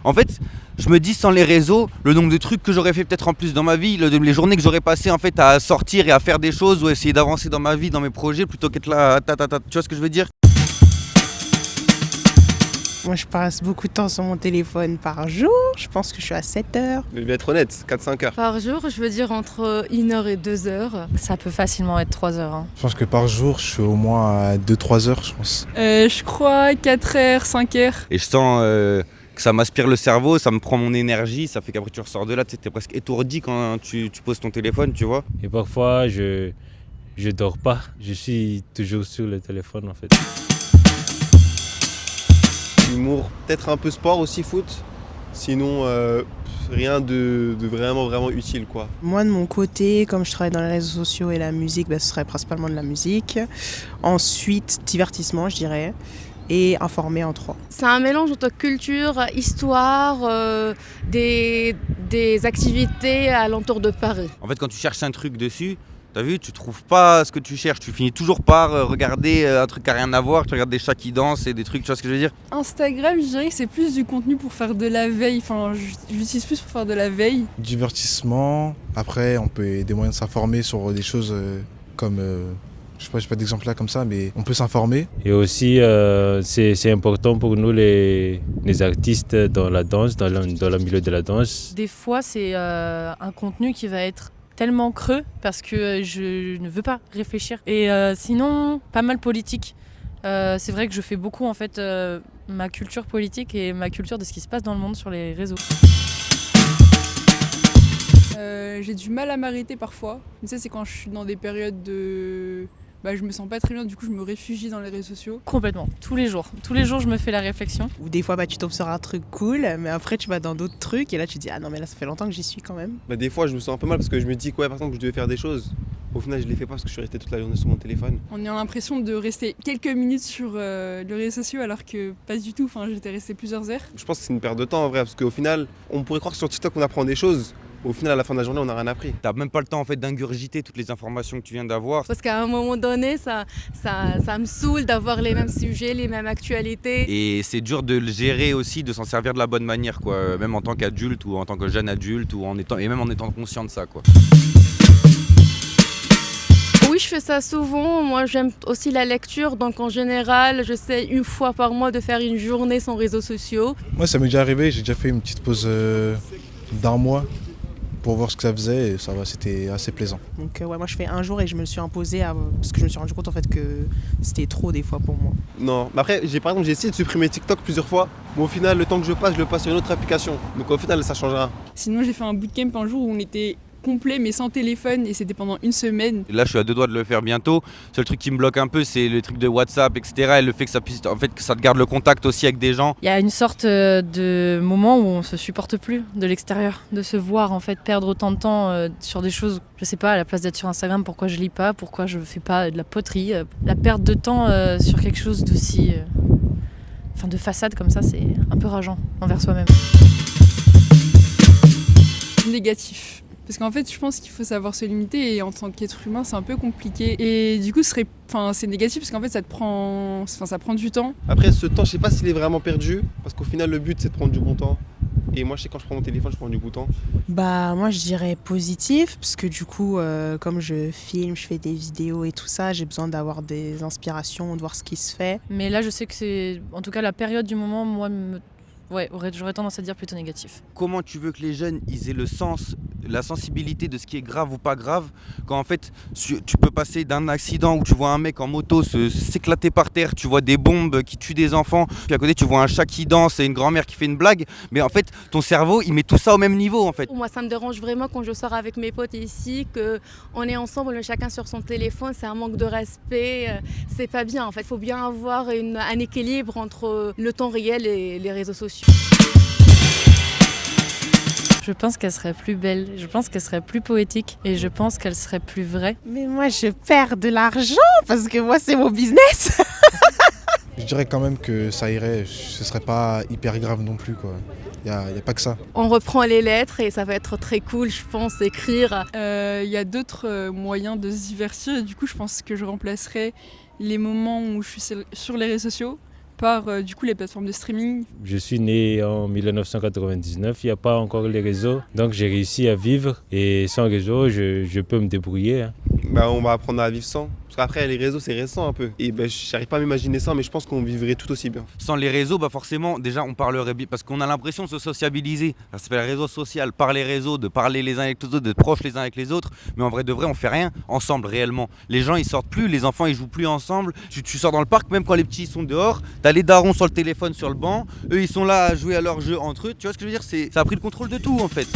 En fait, je me dis sans les réseaux, le nombre de trucs que j'aurais fait peut-être en plus dans ma vie, les journées que j'aurais passées en fait à sortir et à faire des choses ou essayer d'avancer dans ma vie, dans mes projets, plutôt qu'être là, tu vois ce que je veux dire? Moi, je passe beaucoup de temps sur mon téléphone par jour. Je pense que je suis à 7 heures. Mais je vais être honnête, 4-5 heures. Par jour, je veux dire entre 1 heure et 2 heures. Ça peut facilement être 3 heures. Je pense que par jour, je suis au moins à 2-3 heures, je pense. Je crois 4 heures, 5 heures. Et je sens que ça m'aspire le cerveau, ça me prend mon énergie, ça fait qu'après tu ressors de là, tu es presque étourdi quand tu poses ton téléphone, tu vois. Et parfois, je dors pas. Je suis toujours sur le téléphone en fait. Humour, peut-être un peu sport aussi, foot. Sinon, rien de vraiment utile, quoi. Moi, de mon côté, comme je travaille dans les réseaux sociaux et la musique, ce serait principalement de la musique. Ensuite, divertissement, je dirais. Et informer en 3. C'est un mélange entre culture, histoire, des activités alentour de Paris. En fait, quand tu cherches un truc dessus, t'as vu, tu trouves pas ce que tu cherches, tu finis toujours par regarder un truc qui n'a rien à voir, tu regardes des chats qui dansent et des trucs, tu vois ce que je veux dire? Instagram, je dirais que c'est plus du contenu pour faire de la veille. Enfin, j'utilise plus pour faire de la veille. Divertissement. Après, on peut des moyens de s'informer sur des choses comme... je sais pas d'exemple là comme ça, mais on peut s'informer. Et aussi, c'est important pour nous les artistes dans la danse, dans le milieu de la danse. Des fois, c'est un contenu qui va être tellement creux parce que je ne veux pas réfléchir. Et sinon, pas mal politique. C'est vrai que je fais beaucoup en fait ma culture politique et ma culture de ce qui se passe dans le monde sur les réseaux. J'ai du mal à m'arrêter parfois. Tu sais, c'est quand je suis dans des périodes de... je me sens pas très bien, du coup je me réfugie dans les réseaux sociaux. Complètement, tous les jours, je me fais la réflexion. Ou des fois, tu tombes sur un truc cool, mais après, tu vas dans d'autres trucs et là, tu te dis, ah non, mais là, ça fait longtemps que j'y suis quand même. Des fois, je me sens un peu mal parce que je me dis que, par exemple, que je devais faire des choses. Au final, je les fais pas parce que je suis resté toute la journée sur mon téléphone. On a l'impression de rester quelques minutes sur les réseaux sociaux alors que pas du tout. Enfin, j'étais restée plusieurs heures. Je pense que c'est une perte de temps en vrai parce qu'au final, on pourrait croire que sur TikTok on apprend des choses. Au final, à la fin de la journée, on n'a rien appris. T'as même pas le temps en fait d'ingurgiter toutes les informations que tu viens d'avoir. Parce qu'à un moment donné, ça me saoule d'avoir les mêmes sujets, les mêmes actualités. Et c'est dur de le gérer aussi, de s'en servir de la bonne manière, quoi. Même en tant qu'adulte ou en tant que jeune adulte ou même en étant conscient de ça, quoi. Oui, je fais ça souvent. Moi, j'aime aussi la lecture. Donc, en général, j'essaie 1 fois par mois de faire une journée sans réseaux sociaux. Moi, ça m'est déjà arrivé. J'ai déjà fait une petite pause d'1 mois pour voir ce que ça faisait et ça va, c'était assez plaisant. Donc moi je fais 1 jour et je me le suis imposé parce que je me suis rendu compte en fait que c'était trop des fois pour moi. Non, mais après, j'ai essayé de supprimer TikTok plusieurs fois, mais au final, le temps que je le passe sur une autre application. Donc au final, ça changera. Sinon, j'ai fait un bootcamp un jour où on était complet mais sans téléphone et c'était pendant 1 semaine. Là je suis à 2 doigts de le faire bientôt. Seul truc qui me bloque un peu c'est le truc de WhatsApp, etc. Et le fait que ça puisse, en fait, que ça te garde le contact aussi avec des gens. Il y a une sorte de moment où on se supporte plus de l'extérieur, de se voir en fait perdre autant de temps sur des choses, je sais pas, à la place d'être sur Instagram, pourquoi je lis pas, pourquoi je fais pas de la poterie. La perte de temps sur quelque chose d'aussi, de façade comme ça, c'est un peu rageant envers soi-même. Négatif. Parce qu'en fait, je pense qu'il faut savoir se limiter et en tant qu'être humain, c'est un peu compliqué. Et du coup, c'est négatif parce qu'en fait, ça prend du temps. Après, ce temps, je sais pas s'il est vraiment perdu parce qu'au final, le but, c'est de prendre du bon temps. Et moi, je sais quand je prends mon téléphone, je prends du bon temps. Moi, je dirais positif parce que du coup, comme je filme, je fais des vidéos et tout ça, j'ai besoin d'avoir des inspirations, de voir ce qui se fait. Mais là, je sais que c'est, en tout cas, la période du moment, moi, j'aurais tendance à dire plutôt négatif. Comment tu veux que les jeunes ils aient le sens, la sensibilité de ce qui est grave ou pas grave, quand en fait tu peux passer d'un accident où tu vois un mec en moto s'éclater par terre, tu vois des bombes qui tuent des enfants, puis à côté tu vois un chat qui danse et une grand-mère qui fait une blague, mais en fait ton cerveau il met tout ça au même niveau en fait. Moi ça me dérange vraiment quand je sors avec mes potes ici, qu'on est ensemble, chacun sur son téléphone, c'est un manque de respect, c'est pas bien en fait. Il faut bien avoir un équilibre entre le temps réel et les réseaux sociaux. Je pense qu'elle serait plus belle, je pense qu'elle serait plus poétique et je pense qu'elle serait plus vraie. Mais moi je perds de l'argent parce que moi c'est mon business. Je dirais quand même que ça irait, ce serait pas hyper grave non plus, quoi. Y a pas que ça. On reprend les lettres et ça va être très cool, je pense, écrire. Y a d'autres moyens de se divertir et du coup je pense que je remplacerai les moments où je suis sur les réseaux sociaux par du coup les plateformes de streaming. Je suis né en 1999, il n'y a pas encore les réseaux, donc j'ai réussi à vivre et sans réseau, je peux me débrouiller. Hein. Bah, on va apprendre à vivre sans. Parce qu'après, les réseaux, c'est récent un peu. Et ben, j'arrive pas à m'imaginer ça, mais je pense qu'on vivrait tout aussi bien. Sans les réseaux, bah forcément, déjà, on parlerait bien. Parce qu'on a l'impression de se sociabiliser. Ça s'appelle réseau social, par les réseaux, de parler les uns avec les autres, d'être proches les uns avec les autres. Mais en vrai de vrai, on fait rien ensemble réellement. Les gens, ils sortent plus, les enfants, ils jouent plus ensemble. Tu sors dans le parc, même quand les petits sont dehors, t'as les darons sur le téléphone, sur le banc. Eux, ils sont là à jouer à leur jeu entre eux. Tu vois ce que je veux dire? Ça a pris le contrôle de tout, en fait.